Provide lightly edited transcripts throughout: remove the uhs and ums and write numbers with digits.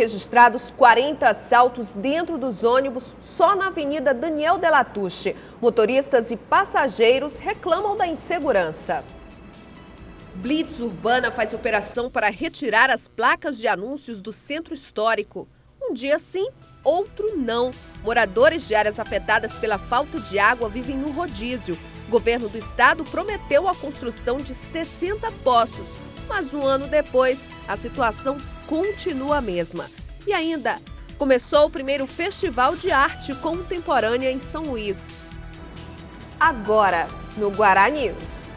registrados 40 assaltos dentro dos ônibus só na Avenida Daniel de Latouche. Motoristas e passageiros reclamam da insegurança. Blitz Urbana faz operação para retirar as placas de anúncios do centro histórico. Um dia sim, outro não. Moradores de áreas afetadas pela falta de água vivem no rodízio. O governo do estado prometeu a construção de 60 poços, mas um ano depois a situação continua a mesma. E ainda começou o primeiro Festival de Arte Contemporânea em São Luís. Agora, no Guará News.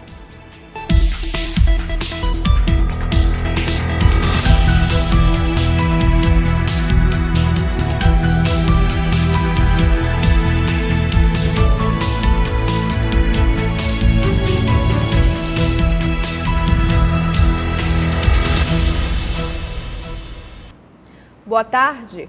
Boa tarde.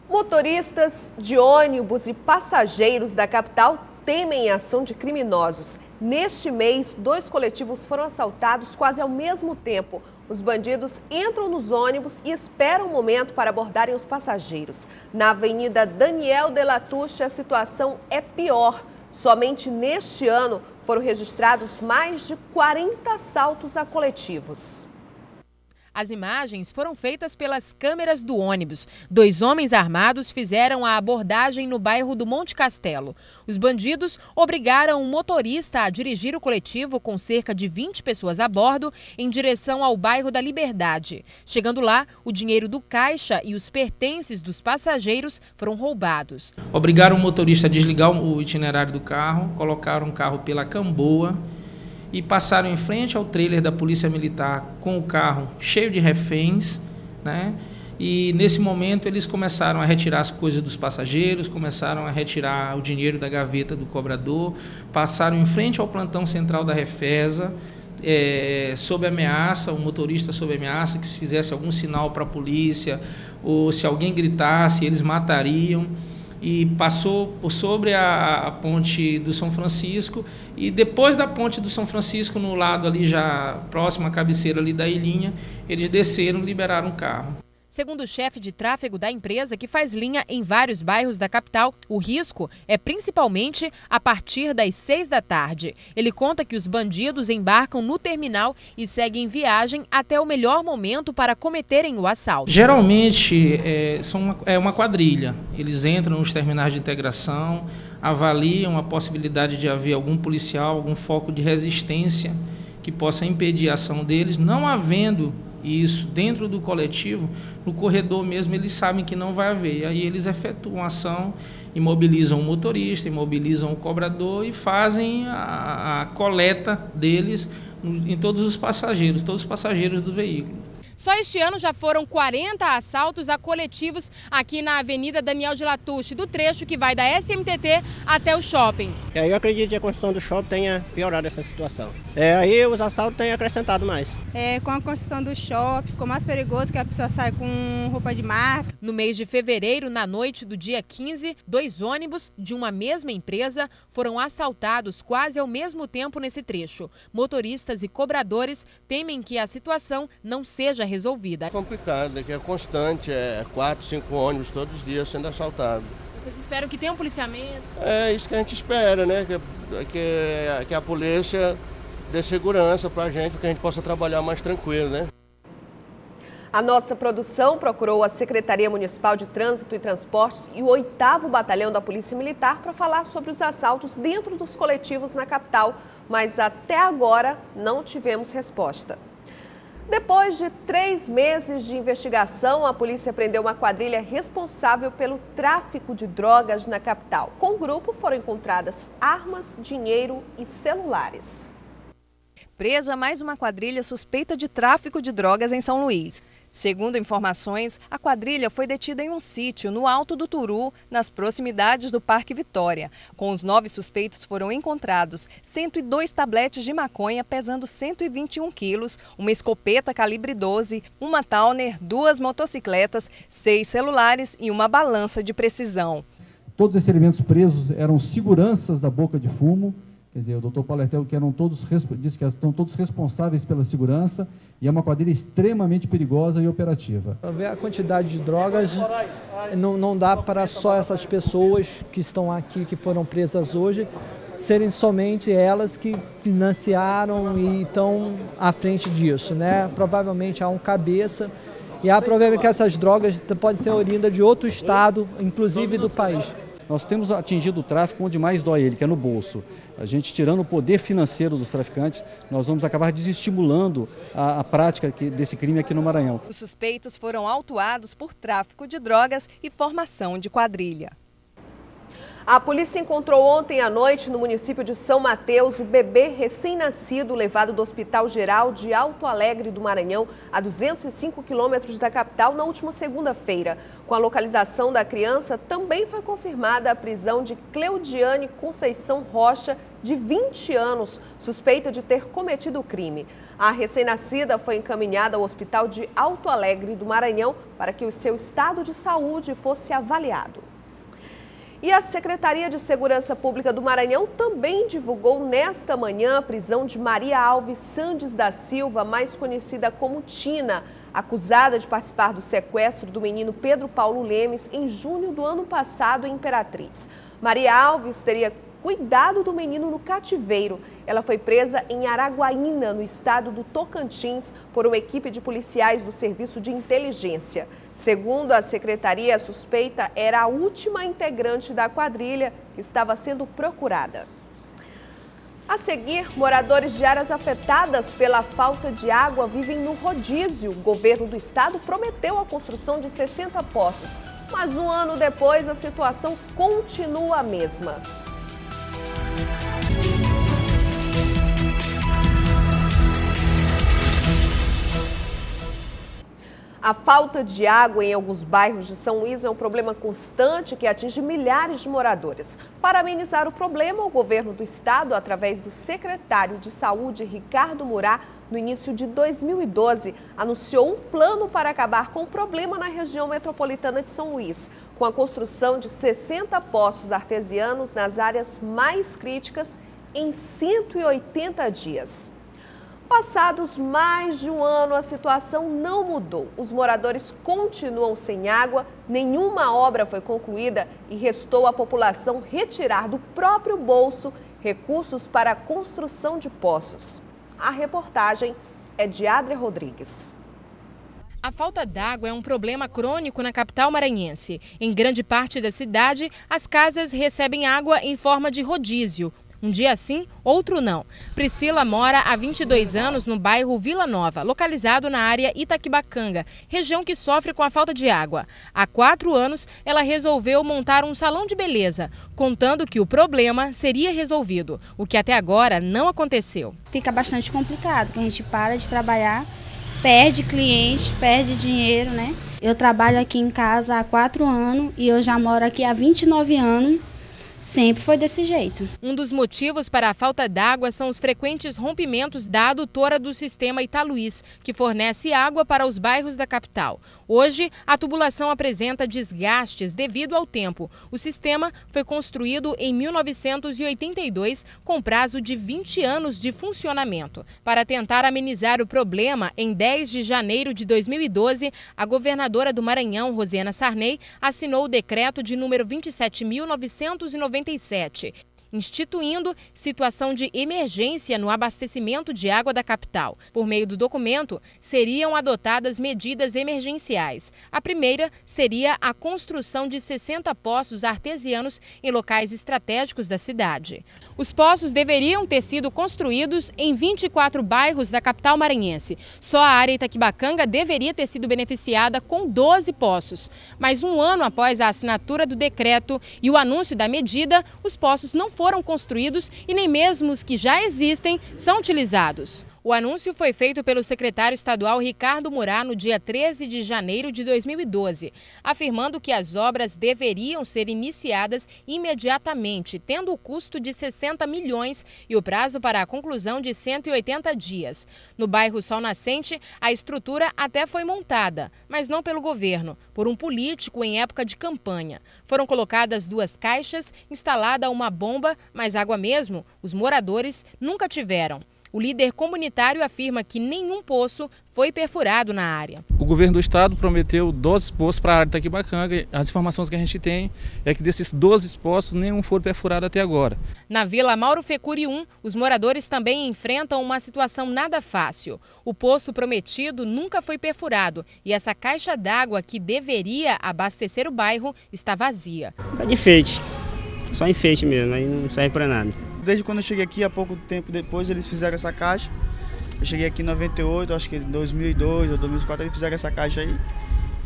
Motoristas de ônibus e passageiros da capital temem a ação de criminosos. Neste mês, 2 coletivos foram assaltados quase ao mesmo tempo. Os bandidos entram nos ônibus e esperam o momento para abordarem os passageiros. Na Avenida Daniel de Latouche, a situação é pior. Somente neste ano foram registrados mais de 40 assaltos a coletivos. As imagens foram feitas pelas câmeras do ônibus. 2 homens armados fizeram a abordagem no bairro do Monte Castelo. Os bandidos obrigaram o motorista a dirigir o coletivo com cerca de 20 pessoas a bordo em direção ao bairro da Liberdade. Chegando lá, o dinheiro do caixa e os pertences dos passageiros foram roubados. Obrigaram o motorista a desligar o itinerário do carro, colocaram o carro pela Camboa e passaram em frente ao trailer da Polícia Militar com o carro cheio de reféns, né? E nesse momento eles começaram a retirar as coisas dos passageiros, começaram a retirar o dinheiro da gaveta do cobrador, passaram em frente ao plantão central da Refesa, sob ameaça, o motorista sob ameaça que se fizesse algum sinal para a polícia ou se alguém gritasse, eles matariam. E passou por sobre a ponte do São Francisco e depois da ponte do São Francisco, no lado ali já próximo à cabeceira ali da ilhinha, eles desceram e liberaram o carro. Segundo o chefe de tráfego da empresa, que faz linha em vários bairros da capital, o risco é principalmente a partir das 6 da tarde. Ele conta que os bandidos embarcam no terminal e seguem viagem até o melhor momento para cometerem o assalto. Geralmente é uma quadrilha. Eles entram nos terminais de integração, avaliam a possibilidade de haver algum policial, algum foco de resistência que possa impedir a ação deles. Não havendo isso dentro do coletivo, no corredor mesmo, eles sabem que não vai haver. E aí eles efetuam a ação, imobilizam o motorista, imobilizam o cobrador e fazem a coleta deles em todos os passageiros do veículo. Só este ano já foram 40 assaltos a coletivos aqui na Avenida Daniel de Latouche, do trecho que vai da SMTT até o shopping. Eu acredito que a construção do shopping tenha piorado essa situação. Aí os assaltos têm acrescentado mais. Com a construção do shopping ficou mais perigoso, que a pessoa sai com roupa de marca. No mês de fevereiro, na noite do dia 15, 2 ônibus de uma mesma empresa foram assaltados quase ao mesmo tempo nesse trecho. Motoristas e cobradores temem que a situação não seja resolvida. É complicado, que é constante, 4, 5 ônibus todos os dias sendo assaltados. Vocês esperam que tenha um policiamento? É isso que a gente espera, né? Que a polícia dê segurança para a gente, que a gente possa trabalhar mais tranquilo, né? A nossa produção procurou a Secretaria Municipal de Trânsito e Transportes e o 8º Batalhão da Polícia Militar para falar sobre os assaltos dentro dos coletivos na capital, mas até agora não tivemos resposta. Depois de 3 meses de investigação, a polícia prendeu uma quadrilha responsável pelo tráfico de drogas na capital. Com o grupo foram encontradas armas, dinheiro e celulares. Presa mais uma quadrilha suspeita de tráfico de drogas em São Luís. Segundo informações, a quadrilha foi detida em um sítio no Alto do Turu, nas proximidades do Parque Vitória. Com os 9 suspeitos foram encontrados 102 tabletes de maconha pesando 121 quilos, uma escopeta calibre 12, uma Towner, 2 motocicletas, 6 celulares e uma balança de precisão. Todos esses elementos presos eram seguranças da boca de fumo Quer dizer, o doutor Paulo Ertel, disse que estão todos responsáveis pela segurança e é uma quadrilha extremamente perigosa e operativa. Ver a quantidade de drogas, não dá para só essas pessoas que estão aqui, que foram presas hoje, serem somente elas que financiaram e estão à frente disso, né? Provavelmente há um cabeça e há provável que essas drogas podem ser oriundas de outro estado, inclusive do país. Nós temos atingido o tráfico onde mais dói ele, que é no bolso. A gente tirando o poder financeiro dos traficantes, nós vamos acabar desestimulando a prática desse crime aqui no Maranhão. Os suspeitos foram autuados por tráfico de drogas e formação de quadrilha. A polícia encontrou ontem à noite no município de São Mateus o bebê recém-nascido levado do Hospital Geral de Alto Alegre do Maranhão, a 205 quilômetros da capital, na última segunda-feira. Com a localização da criança, também foi confirmada a prisão de Cleudiane Conceição Rocha, de 20 anos, suspeita de ter cometido o crime. A recém-nascida foi encaminhada ao Hospital de Alto Alegre do Maranhão para que o seu estado de saúde fosse avaliado. E a Secretaria de Segurança Pública do Maranhão também divulgou nesta manhã a prisão de Maria Alves Sandes da Silva, mais conhecida como Tina, acusada de participar do sequestro do menino Pedro Paulo Lemes em junho do ano passado em Imperatriz. Maria Alves teria cuidado do menino no cativeiro. Ela foi presa em Araguaína, no estado do Tocantins, por uma equipe de policiais do Serviço de Inteligência. Segundo a secretaria, a suspeita era a última integrante da quadrilha que estava sendo procurada. A seguir, moradores de áreas afetadas pela falta de água vivem no rodízio. O governo do estado prometeu a construção de 60 poços, mas um ano depois a situação continua a mesma. A falta de água em alguns bairros de São Luís é um problema constante que atinge milhares de moradores. Para amenizar o problema, o governo do estado, através do secretário de Saúde, Ricardo Murá, no início de 2012, anunciou um plano para acabar com o problema na região metropolitana de São Luís, com a construção de 60 poços artesianos nas áreas mais críticas em 180 dias. Passados mais de um ano, a situação não mudou. Os moradores continuam sem água, nenhuma obra foi concluída e restou à população retirar do próprio bolso recursos para a construção de poços. A reportagem é de Adria Rodrigues. A falta d'água é um problema crônico na capital maranhense. Em grande parte da cidade, as casas recebem água em forma de rodízio. Um dia sim, outro não. Priscila mora há 22 anos no bairro Vila Nova, localizado na área Itaquibacanga, região que sofre com a falta de água. Há 4 anos, ela resolveu montar um salão de beleza, contando que o problema seria resolvido, o que até agora não aconteceu. Fica bastante complicado, que a gente para de trabalhar, perde cliente, perde dinheiro, né? Eu trabalho aqui em casa há 4 anos e eu já moro aqui há 29 anos. Sempre foi desse jeito. Um dos motivos para a falta d'água são os frequentes rompimentos da adutora do sistema Italuís, que fornece água para os bairros da capital. Hoje, a tubulação apresenta desgastes devido ao tempo. O sistema foi construído em 1982, com prazo de 20 anos de funcionamento. Para tentar amenizar o problema, em 10 de janeiro de 2012, a governadora do Maranhão, Rosiana Sarney, assinou o decreto de número 27.997, instituindo situação de emergência no abastecimento de água da capital. Por meio do documento, seriam adotadas medidas emergenciais. A primeira seria a construção de 60 poços artesianos em locais estratégicos da cidade. Os poços deveriam ter sido construídos em 24 bairros da capital maranhense. Só a área Itaquibacanga deveria ter sido beneficiada com 12 poços. Mas um ano após a assinatura do decreto e o anúncio da medida, os poços não foram construídos e nem mesmo os que já existem são utilizados. O anúncio foi feito pelo secretário estadual Ricardo Murá no dia 13 de janeiro de 2012, afirmando que as obras deveriam ser iniciadas imediatamente, tendo o custo de 60 milhões e o prazo para a conclusão de 180 dias. No bairro Sol Nascente, a estrutura até foi montada, mas não pelo governo, por um político em época de campanha. Foram colocadas 2 caixas, instalada uma bomba, mas água mesmo, os moradores nunca tiveram. O líder comunitário afirma que nenhum poço foi perfurado na área. O governo do estado prometeu 12 poços para a área de Itaquibacanga. As informações que a gente tem é que desses 12 poços, nenhum foi perfurado até agora. Na Vila Mauro Fecuri 1, os moradores também enfrentam uma situação nada fácil. O poço prometido nunca foi perfurado e essa caixa d'água que deveria abastecer o bairro está vazia. Tá de enfeite, só enfeite mesmo, aí não serve para nada. Desde quando eu cheguei aqui, há pouco tempo depois, eles fizeram essa caixa. Eu cheguei aqui em 98, acho que em 2002 ou 2004, eles fizeram essa caixa aí.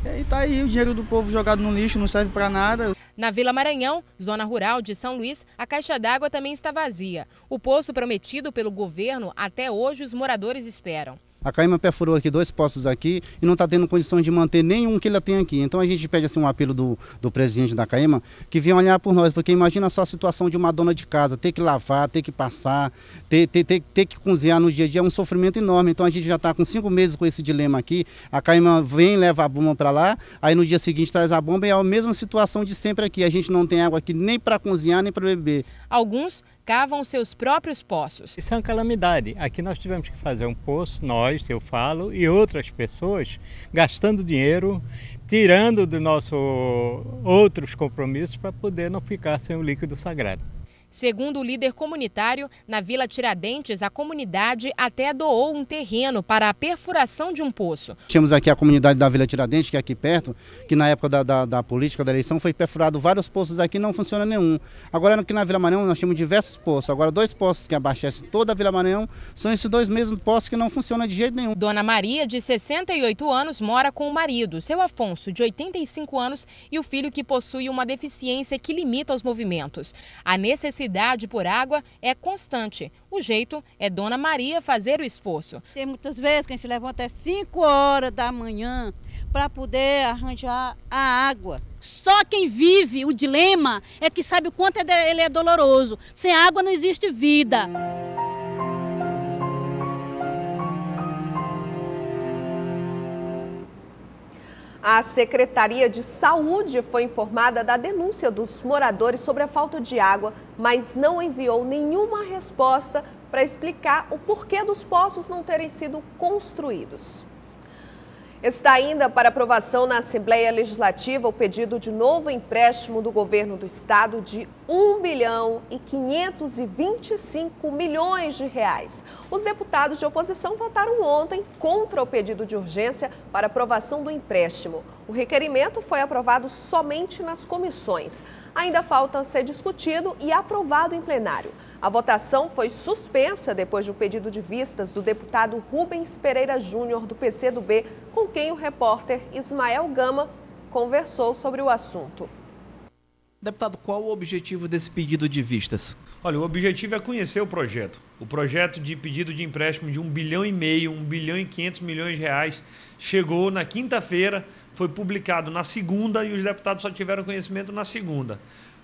E aí tá aí o dinheiro do povo jogado no lixo, não serve para nada. Na Vila Maranhão, zona rural de São Luís, a caixa d'água também está vazia. O poço prometido pelo governo, até hoje os moradores esperam. A Caima perfurou aqui 2 poços aqui e não está tendo condições de manter nenhum que ela tem aqui. Então a gente pede assim, um apelo do presidente da Caima que venha olhar por nós, porque imagina só a situação de uma dona de casa, ter que lavar, ter que passar, ter que cozinhar no dia a dia, é um sofrimento enorme. Então a gente já está com 5 meses com esse dilema aqui. A Caima vem, leva a bomba para lá, aí no dia seguinte traz a bomba e é a mesma situação de sempre aqui. A gente não tem água aqui nem para cozinhar, nem para beber. Alguns cavam seus próprios poços. Isso é uma calamidade. Aqui nós tivemos que fazer um poço, nós, eu falo, e outras pessoas, gastando dinheiro, tirando do nosso outros compromissos para poder não ficar sem o líquido sagrado. Segundo o líder comunitário, na Vila Tiradentes, a comunidade até doou um terreno para a perfuração de um poço. Temos aqui a comunidade da Vila Tiradentes, que é aqui perto, que na época da política da eleição foi perfurado vários poços aqui, não funciona nenhum. Agora aqui na Vila Maranhão nós temos diversos poços. Agora 2 poços que abastecem toda a Vila Maranhão são esses 2 mesmos poços que não funcionam de jeito nenhum. Dona Maria, de 68 anos, mora com o marido, seu Afonso, de 85 anos, e o filho que possui uma deficiência que limita os movimentos. A necessidade por água é constante. O jeito é Dona Maria fazer o esforço. Tem muitas vezes que a gente levanta às 5 horas da manhã para poder arranjar a água. Só quem vive o dilema é que sabe o quanto ele é doloroso. Sem água não existe vida. A Secretaria de Saúde foi informada da denúncia dos moradores sobre a falta de água, mas não enviou nenhuma resposta para explicar o porquê dos poços não terem sido construídos. Está ainda para aprovação na Assembleia Legislativa o pedido de novo empréstimo do governo do estado de R$1.525 bilhões. Os deputados de oposição votaram ontem contra o pedido de urgência para aprovação do empréstimo. O requerimento foi aprovado somente nas comissões. Ainda falta ser discutido e aprovado em plenário. A votação foi suspensa depois de um pedido de vistas do deputado Rubens Pereira Júnior, do PCdoB, com quem o repórter Ismael Gama conversou sobre o assunto. Deputado, qual o objetivo desse pedido de vistas? Olha, o objetivo é conhecer o projeto. O projeto de pedido de empréstimo de R$1,5 bilhão, R$1,5 bilhão chegou na quinta-feira, foi publicado na segunda e os deputados só tiveram conhecimento na segunda.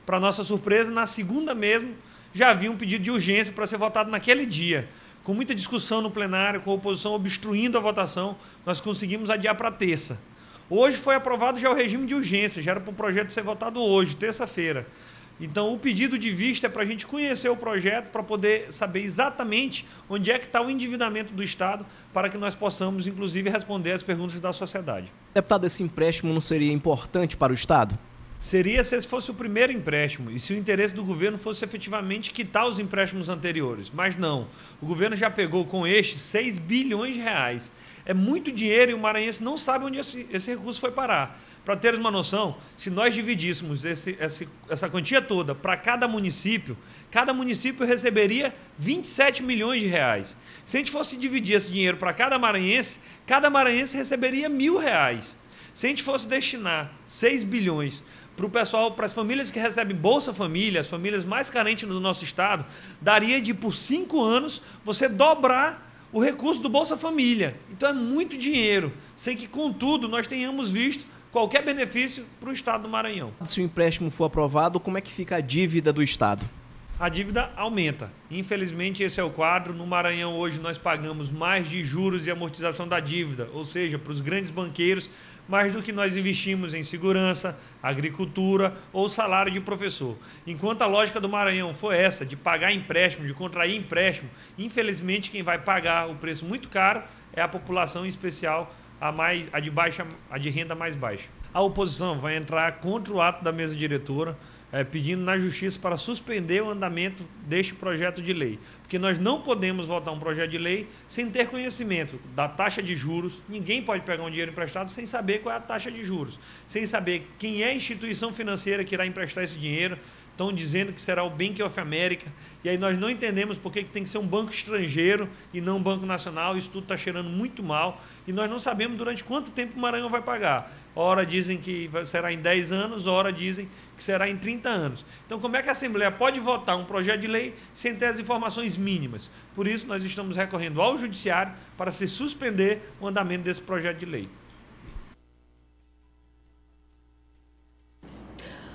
Para nossa surpresa, na segunda mesmo, já havia um pedido de urgência para ser votado naquele dia. Com muita discussão no plenário, com a oposição obstruindo a votação, nós conseguimos adiar para terça. Hoje foi aprovado já o regime de urgência, já era para o projeto ser votado hoje, terça-feira. Então, o pedido de vista é para a gente conhecer o projeto, para poder saber exatamente onde é que está o endividamento do Estado, para que nós possamos, inclusive, responder às perguntas da sociedade. Deputado, esse empréstimo não seria importante para o Estado? Seria se esse fosse o primeiro empréstimo e se o interesse do governo fosse efetivamente quitar os empréstimos anteriores. Mas não, o governo já pegou com este R$6 bilhões. É muito dinheiro e o maranhense não sabe onde esse recurso foi parar. Para teres uma noção, se nós dividíssemos essa quantia toda para cada município receberia R$27 milhões. Se a gente fosse dividir esse dinheiro para cada maranhense receberia R$1.000. Se a gente fosse destinar 6 bilhões para o pessoal, para as famílias que recebem Bolsa Família, as famílias mais carentes do nosso estado, daria de, por 5 anos, você dobrar o recurso do Bolsa Família. Então é muito dinheiro, sem que, contudo, nós tenhamos visto qualquer benefício para o Estado do Maranhão. Se o empréstimo for aprovado, como é que fica a dívida do Estado? A dívida aumenta. Infelizmente, esse é o quadro. No Maranhão, hoje, nós pagamos mais de juros e amortização da dívida, ou seja, para os grandes banqueiros, mais do que nós investimos em segurança, agricultura ou salário de professor. Enquanto a lógica do Maranhão for essa, de pagar empréstimo, de contrair empréstimo, infelizmente, quem vai pagar o preço muito caro é a população, em especial a de renda mais baixa. A oposição vai entrar contra o ato da mesa diretora, pedindo na Justiça para suspender o andamento deste projeto de lei. Porque nós não podemos votar um projeto de lei sem ter conhecimento da taxa de juros. Ninguém pode pegar um dinheiro emprestado sem saber qual é a taxa de juros, sem saber quem é a instituição financeira que irá emprestar esse dinheiro. Estão dizendo que será o Bank of America, e aí nós não entendemos por que tem que ser um banco estrangeiro e não um banco nacional. Isso tudo está cheirando muito mal, e nós não sabemos durante quanto tempo o Maranhão vai pagar. Ora dizem que será em 10 anos, ora dizem que será em 30 anos. Então, como é que a Assembleia pode votar um projeto de lei sem ter as informações mínimas? Por isso, nós estamos recorrendo ao Judiciário para se suspender o andamento desse projeto de lei.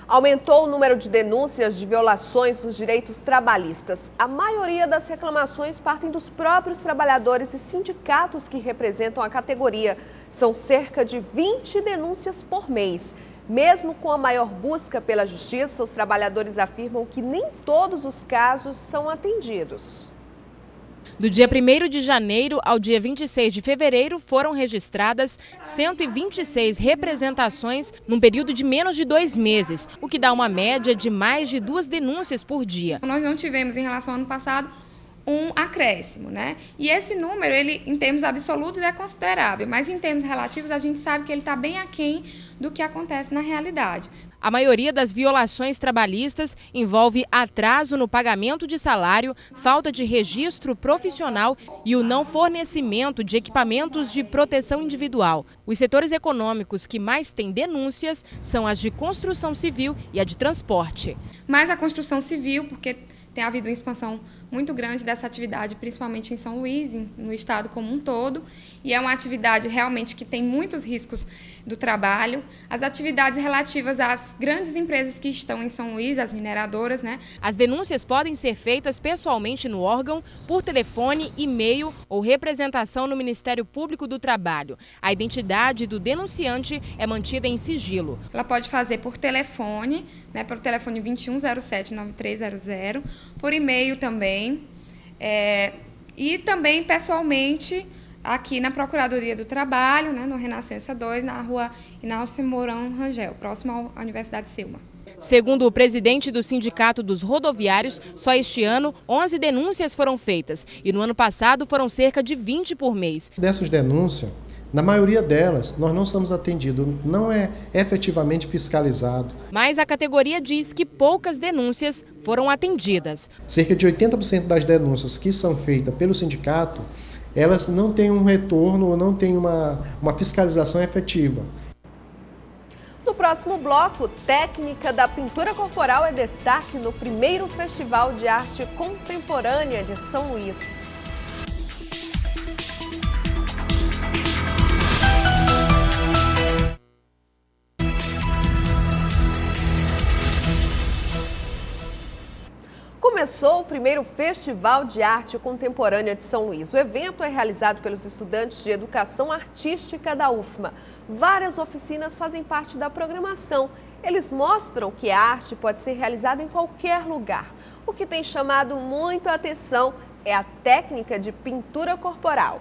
Aumentou o número de denúncias de violações dos direitos trabalhistas. A maioria das reclamações partem dos próprios trabalhadores e sindicatos que representam a categoria. São cerca de 20 denúncias por mês. Mesmo com a maior busca pela justiça, os trabalhadores afirmam que nem todos os casos são atendidos. Do dia 1º de janeiro ao dia 26 de fevereiro, foram registradas 126 representações num período de menos de 2 meses, o que dá uma média de mais de 2 denúncias por dia. Nós não tivemos, em relação ao ano passado, um acréscimo, né? E esse número, ele, em termos absolutos, é considerável, mas em termos relativos, a gente sabe que ele está bem aquém do que acontece na realidade. A maioria das violações trabalhistas envolve atraso no pagamento de salário, falta de registro profissional e o não fornecimento de equipamentos de proteção individual. Os setores econômicos que mais têm denúncias são as de construção civil e a de transporte. Mais a construção civil, porque tem havido uma expansão muito grande dessa atividade, principalmente em São Luís, no estado como um todo, e é uma atividade realmente que tem muitos riscos do trabalho. As atividades relativas às grandes empresas que estão em São Luís, as mineradoras, né? As denúncias podem ser feitas pessoalmente no órgão, por telefone, e-mail ou representação no Ministério Público do Trabalho. A identidade do denunciante é mantida em sigilo. Ela pode fazer por telefone, né, pelo telefone 2107-9300, por e-mail também, e também pessoalmente aqui na Procuradoria do Trabalho, né, no Renascença 2, na rua Inácio Mourão Rangel, próximo à Universidade Selma. Segundo o presidente do Sindicato dos Rodoviários, só este ano 11 denúncias foram feitas e no ano passado foram cerca de 20 por mês. Dessas denúncias, na maioria delas, nós não somos atendidos, não é efetivamente fiscalizado. Mas a categoria diz que poucas denúncias foram atendidas. Cerca de 80% das denúncias que são feitas pelo sindicato, elas não têm um retorno, não têm uma fiscalização efetiva. No próximo bloco, técnica da pintura corporal é destaque no primeiro Festival de Arte Contemporânea de São Luís. Começou o primeiro Festival de Arte Contemporânea de São Luís. O evento é realizado pelos estudantes de Educação Artística da UFMA. Várias oficinas fazem parte da programação. Eles mostram que a arte pode ser realizada em qualquer lugar. O que tem chamado muito a atenção é a técnica de pintura corporal.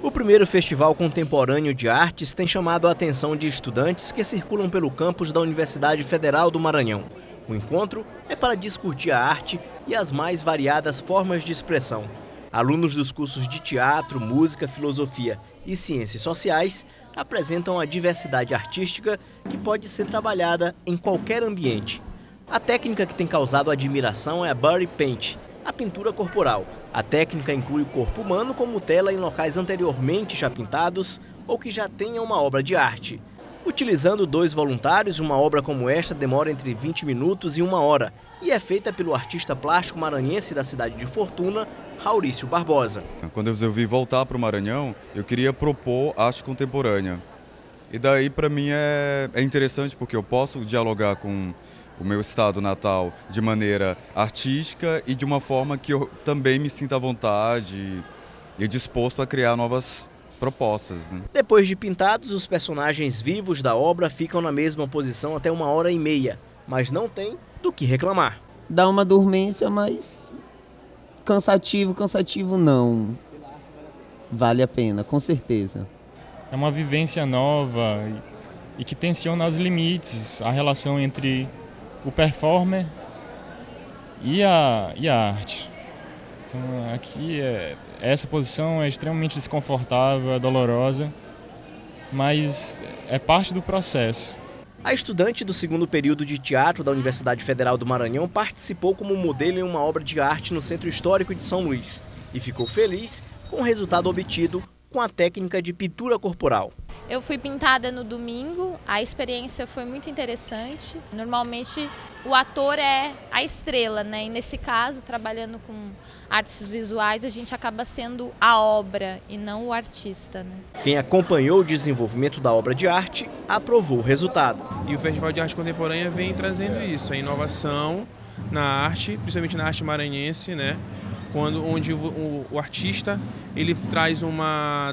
O primeiro Festival Contemporâneo de Artes tem chamado a atenção de estudantes que circulam pelo campus da Universidade Federal do Maranhão. O encontro é para discutir a arte e as mais variadas formas de expressão. Alunos dos cursos de teatro, música, filosofia e ciências sociais apresentam a diversidade artística que pode ser trabalhada em qualquer ambiente. A técnica que tem causado admiração é a body paint, a pintura corporal. A técnica inclui o corpo humano como tela em locais anteriormente já pintados ou que já tenham uma obra de arte. Utilizando 2 voluntários, uma obra como esta demora entre 20 minutos e 1 hora e é feita pelo artista plástico maranhense da cidade de Fortuna, Maurício Barbosa. Quando eu resolvi voltar para o Maranhão, eu queria propor arte contemporânea. E daí para mim é interessante porque eu posso dialogar com o meu estado natal de maneira artística e de uma forma que eu também me sinta à vontade e disposto a criar novas propostas, né? Depois de pintados, os personagens vivos da obra ficam na mesma posição até 1h30, mas não tem do que reclamar. Dá uma dormência, mas cansativo não. Vale a pena, com certeza. É uma vivência nova e que tensiona os limites, a relação entre o performer e a arte. Então aqui essa posição é extremamente desconfortável, é dolorosa, mas é parte do processo. A estudante do 2º período de teatro da Universidade Federal do Maranhão participou como modelo em uma obra de arte no Centro Histórico de São Luís e ficou feliz com o resultado obtido com a técnica de pintura corporal. Eu fui pintada no domingo, a experiência foi muito interessante. Normalmente o ator é a estrela, né? E nesse caso, trabalhando com artes visuais, a gente acaba sendo a obra e não o artista, né? Quem acompanhou o desenvolvimento da obra de arte aprovou o resultado. E o Festival de Arte Contemporânea vem trazendo isso, a inovação na arte, principalmente na arte maranhense, né? Onde o artista ele traz uma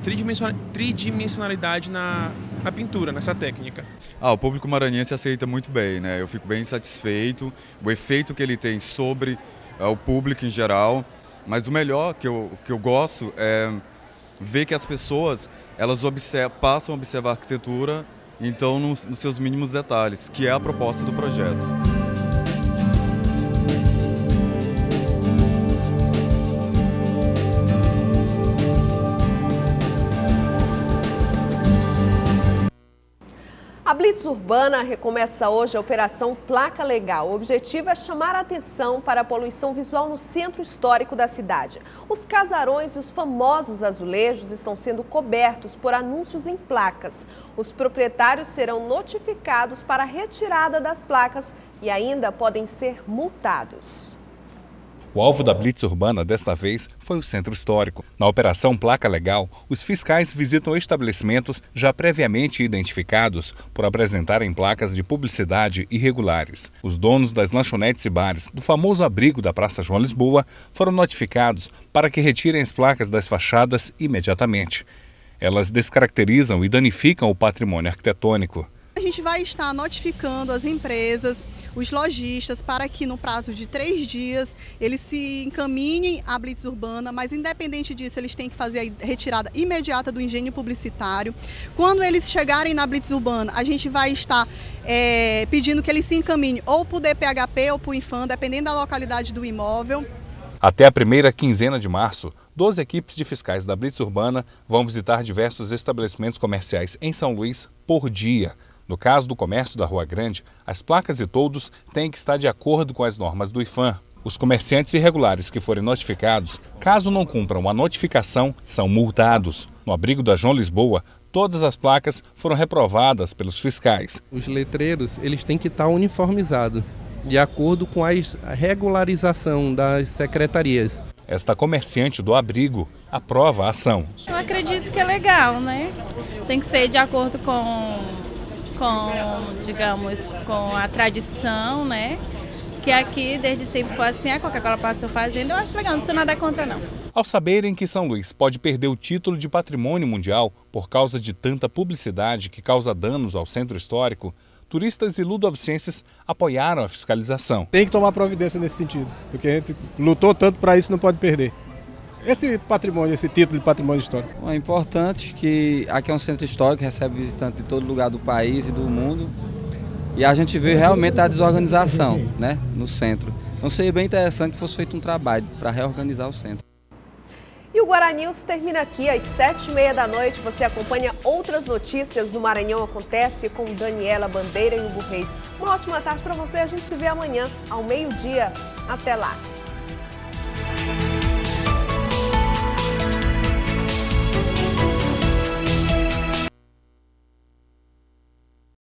tridimensionalidade na pintura, nessa técnica. O público maranhense aceita muito bem, né? Eu fico bem satisfeito, o efeito que ele tem sobre o público em geral, mas o melhor que eu gosto é ver que as pessoas elas passam a observar a arquitetura, então nos seus mínimos detalhes, que é a proposta do projeto. A Blitz Urbana recomeça hoje a Operação Placa Legal. O objetivo é chamar a atenção para a poluição visual no centro histórico da cidade. Os casarões e os famosos azulejos estão sendo cobertos por anúncios em placas. Os proprietários serão notificados para a retirada das placas e ainda podem ser multados. O alvo da Blitz Urbana desta vez foi o Centro Histórico. Na Operação Placa Legal, os fiscais visitam estabelecimentos já previamente identificados por apresentarem placas de publicidade irregulares. Os donos das lanchonetes e bares do famoso abrigo da Praça João Lisboa foram notificados para que retirem as placas das fachadas imediatamente. Elas descaracterizam e danificam o patrimônio arquitetônico. A gente vai estar notificando as empresas, os lojistas, para que no prazo de 3 dias eles se encaminhem à Blitz Urbana, mas independente disso eles têm que fazer a retirada imediata do engenho publicitário. Quando eles chegarem na Blitz Urbana, a gente vai estar pedindo que eles se encaminhem ou para o DPHP ou para o INFAM, dependendo da localidade do imóvel. Até a primeira quinzena de março, 12 equipes de fiscais da Blitz Urbana vão visitar diversos estabelecimentos comerciais em São Luís por dia. No caso do comércio da Rua Grande, as placas e toldos têm que estar de acordo com as normas do IFAM. Os comerciantes irregulares que forem notificados, caso não cumpram a notificação, são multados. No abrigo da João Lisboa, todas as placas foram reprovadas pelos fiscais. Os letreiros eles têm que estar uniformizados, de acordo com a regularização das secretarias. Esta comerciante do abrigo aprova a ação. Eu acredito que é legal, né? Tem que ser de acordo digamos, com a tradição, né? Que aqui desde sempre foi assim, a Coca-Cola passou fazendo, eu acho legal, não sou nada contra não. Ao saberem que São Luís pode perder o título de patrimônio mundial por causa de tanta publicidade que causa danos ao centro histórico, turistas e ludovicenses apoiaram a fiscalização. Tem que tomar providência nesse sentido, porque a gente lutou tanto para isso, não pode perder. Esse patrimônio, esse título de patrimônio histórico. É importante que aqui é um centro histórico, recebe visitantes de todo lugar do país e do mundo. E a gente vê realmente a desorganização, né, no centro. Então seria bem interessante que fosse feito um trabalho para reorganizar o centro. E o Guarani News termina aqui às 7h30 da noite. Você acompanha outras notícias do Maranhão Acontece com Daniela Bandeira e Hugo Reis. Uma ótima tarde para você. A gente se vê amanhã ao meio-dia. Até lá.